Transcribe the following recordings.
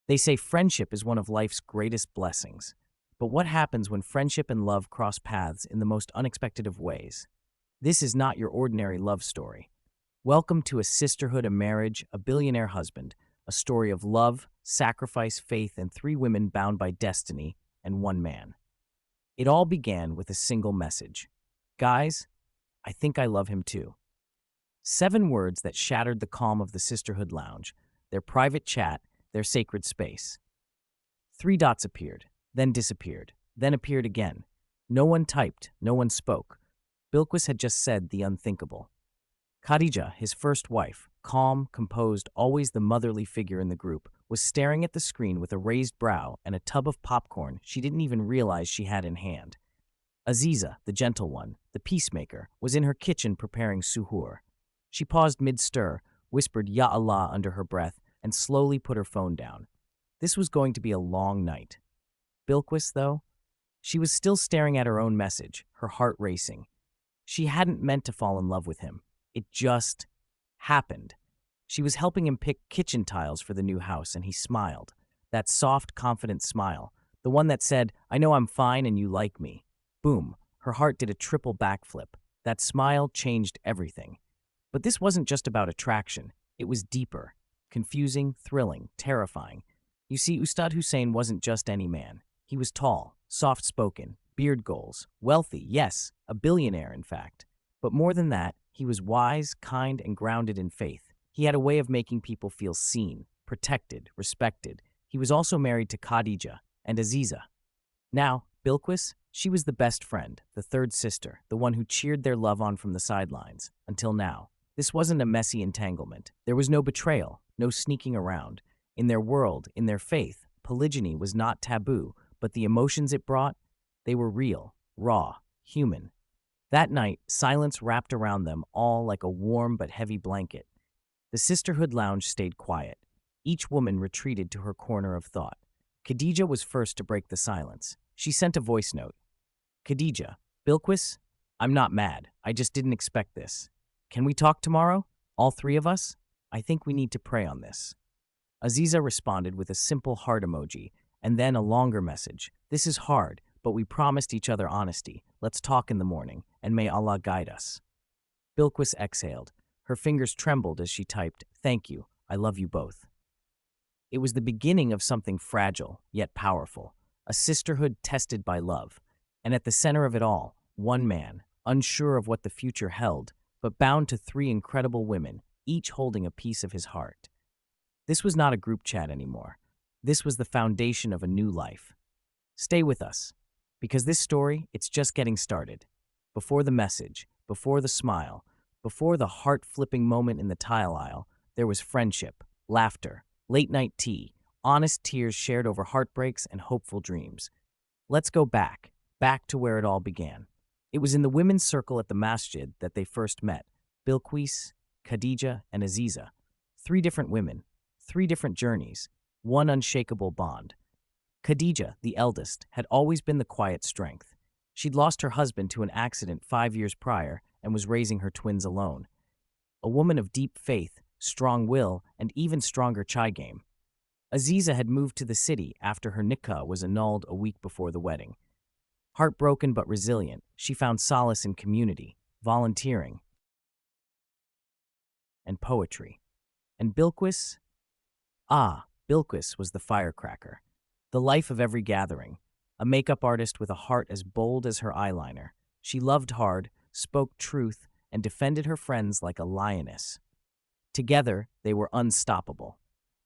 They say friendship is one of life's greatest blessings. But what happens when friendship and love cross paths in the most unexpected of ways? This is not your ordinary love story. Welcome to A Sisterhood, a Marriage, a Billionaire Husband, a story of love, sacrifice, faith, and three women bound by destiny and one man. It all began with a single message. Guys, I think I love him too. 7 words that shattered the calm of the Sisterhood Lounge, their private chat, their sacred space. 3 dots appeared, then disappeared, then appeared again. No one typed, no one spoke. Bilquis had just said the unthinkable. Khadijah, his first wife, calm, composed, always the motherly figure in the group, was staring at the screen with a raised brow and a tub of popcorn she didn't even realize she had in hand. Aziza, the gentle one, the peacemaker, was in her kitchen preparing suhoor. She paused mid-stir, whispered Ya Allah under her breath, and slowly put her phone down. This was going to be a long night. Bilquis, though? She was still staring at her own message, her heart racing. She hadn't meant to fall in love with him. It just happened. She was helping him pick kitchen tiles for the new house, and he smiled. That soft, confident smile, the one that said, I know I'm fine and you like me. Boom, her heart did a triple backflip. That smile changed everything. But this wasn't just about attraction. It was deeper, confusing, thrilling, terrifying. You see, Ustadh Hussein wasn't just any man. He was tall, soft-spoken, beard goals, wealthy, yes, a billionaire, in fact. But more than that, he was wise, kind, and grounded in faith. He had a way of making people feel seen, protected, respected. He was also married to Khadijah and Aziza. Now, Bilquis, she was the best friend, the third sister, the one who cheered their love on from the sidelines, until now. This wasn't a messy entanglement. There was no betrayal, no sneaking around. In their world, in their faith, polygyny was not taboo, but the emotions it brought, they were real, raw, human. That night, silence wrapped around them all like a warm but heavy blanket. The Sisterhood Lounge stayed quiet. Each woman retreated to her corner of thought. Khadijah was first to break the silence. She sent a voice note. Khadijah, Bilquis, I'm not mad. I just didn't expect this. Can we talk tomorrow? All 3 of us? I think we need to pray on this. Aziza responded with a simple heart emoji, and then a longer message. This is hard, but we promised each other honesty. Let's talk in the morning, and may Allah guide us. Bilquis exhaled. Her fingers trembled as she typed, Thank you, I love you both. It was the beginning of something fragile, yet powerful. A sisterhood tested by love. And at the center of it all, one man, unsure of what the future held, but bound to 3 incredible women, each holding a piece of his heart. This was not a group chat anymore. This was the foundation of a new life. Stay with us, because this story, it's just getting started. Before the message, before the smile, before the heart-flipping moment in the tile aisle, there was friendship, laughter, late-night tea, honest tears shared over heartbreaks and hopeful dreams. Let's go back to where it all began. It was in the women's circle at the masjid that they first met. Bilquis, Khadijah, and Aziza. 3 different women, 3 different journeys, one unshakable bond. Khadijah, the eldest, had always been the quiet strength. She'd lost her husband to an accident 5 years prior and was raising her twins alone. A woman of deep faith, strong will, and even stronger chai game. Aziza had moved to the city after her nikah was annulled a week before the wedding. Heartbroken but resilient, she found solace in community, volunteering, and poetry. And Bilquis? Bilquis was the firecracker, the life of every gathering, a makeup artist with a heart as bold as her eyeliner. She loved hard, spoke truth, and defended her friends like a lioness. Together, they were unstoppable.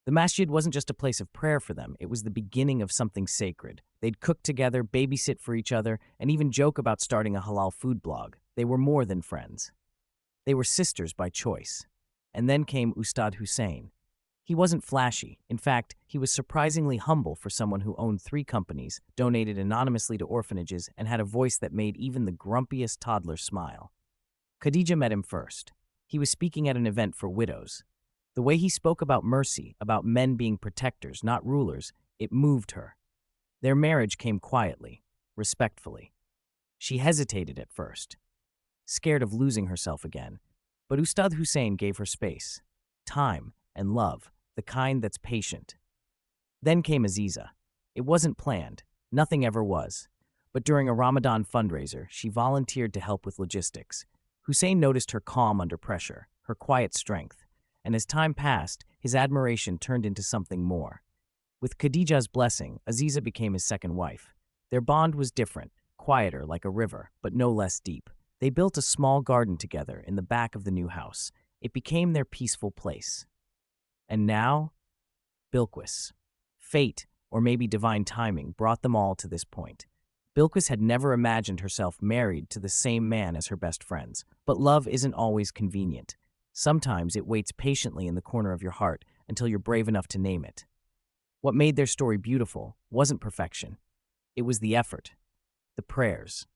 The masjid wasn't just a place of prayer for them, it was the beginning of something sacred. They'd cook together, babysit for each other, and even joke about starting a halal food blog. They were more than friends. They were sisters by choice. And then came Ustadh Hussein. He wasn't flashy. In fact, he was surprisingly humble for someone who owned 3 companies, donated anonymously to orphanages, and had a voice that made even the grumpiest toddler smile. Khadijah met him first. He was speaking at an event for widows. The way he spoke about mercy, about men being protectors, not rulers, it moved her. Their marriage came quietly, respectfully. She hesitated at first, scared of losing herself again. But Ustadh Hussein gave her space, time, and love, the kind that's patient. Then came Aziza. It wasn't planned. Nothing ever was. But during a Ramadan fundraiser, she volunteered to help with logistics. Hussein noticed her calm under pressure, her quiet strength, and as time passed, his admiration turned into something more. With Khadijah's blessing, Aziza became his second wife. Their bond was different, quieter like a river, but no less deep. They built a small garden together in the back of the new house. It became their peaceful place. And now, Bilquis. Fate, or maybe divine timing, brought them all to this point. Bilquis had never imagined herself married to the same man as her best friends. But love isn't always convenient. Sometimes it waits patiently in the corner of your heart until you're brave enough to name it. What made their story beautiful wasn't perfection. It was the effort, the prayers,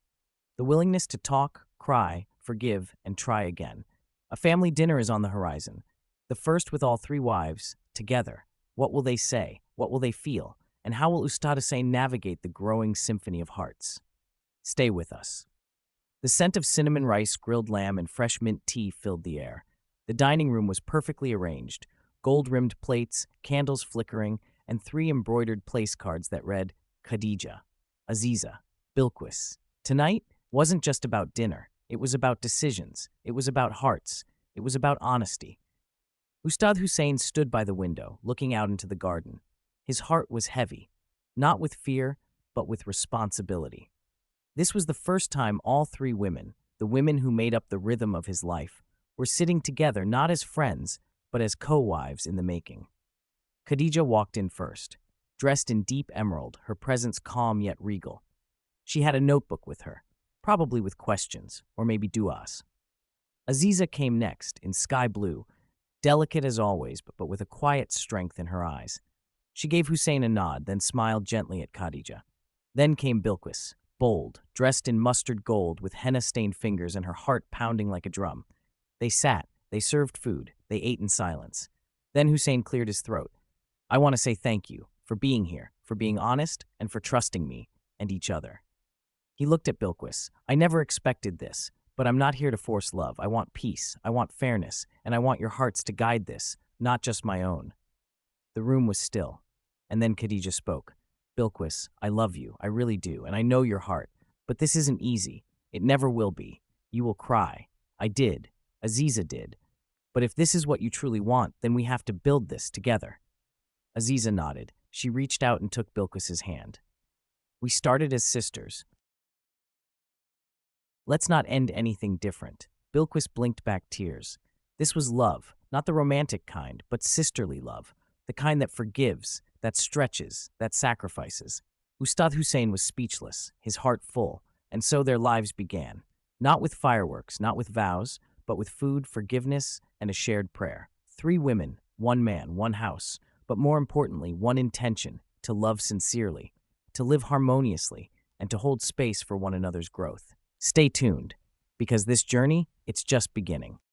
the willingness to talk, cry, forgive, and try again. A family dinner is on the horizon. The first with all three wives, together. What will they say? What will they feel? And how will Ustadh Hussein navigate the growing symphony of hearts? Stay with us. The scent of cinnamon rice, grilled lamb, and fresh mint tea filled the air. The dining room was perfectly arranged, gold-rimmed plates, candles flickering, and 3 embroidered place cards that read, Khadijah, Aziza, Bilquis. Tonight wasn't just about dinner. It was about decisions. It was about hearts. It was about honesty. Ustadh Hussein stood by the window, looking out into the garden. His heart was heavy, not with fear, but with responsibility. This was the first time all 3 women, the women who made up the rhythm of his life, were sitting together not as friends, but as co-wives in the making. Khadijah walked in first, dressed in deep emerald, her presence calm yet regal. She had a notebook with her, probably with questions, or maybe du'as. Aziza came next, in sky blue, delicate as always, but with a quiet strength in her eyes. She gave Hussein a nod, then smiled gently at Khadijah. Then came Bilquis, bold, dressed in mustard gold with henna-stained fingers and her heart pounding like a drum. They sat, they served food, they ate in silence. Then Hussein cleared his throat. I want to say thank you for being here, for being honest, and for trusting me and each other. He looked at Bilquis. I never expected this, but I'm not here to force love. I want peace, I want fairness, and I want your hearts to guide this, not just my own. The room was still, and then Khadijah spoke. Bilquis, I love you, I really do, and I know your heart, but this isn't easy. It never will be. You will cry. I did. Aziza did. But if this is what you truly want, then we have to build this together. Aziza nodded. She reached out and took Bilquis's hand. We started as sisters. Let's not end anything different. Bilquis blinked back tears. This was love, not the romantic kind, but sisterly love, the kind that forgives, that stretches, that sacrifices. Ustadh Hussein was speechless, his heart full, and so their lives began. Not with fireworks, not with vows, but with food, forgiveness, and a shared prayer. 3 women, 1 man, 1 house, but more importantly, 1 intention, to love sincerely, to live harmoniously, and to hold space for one another's growth. Stay tuned, because this journey, it's just beginning.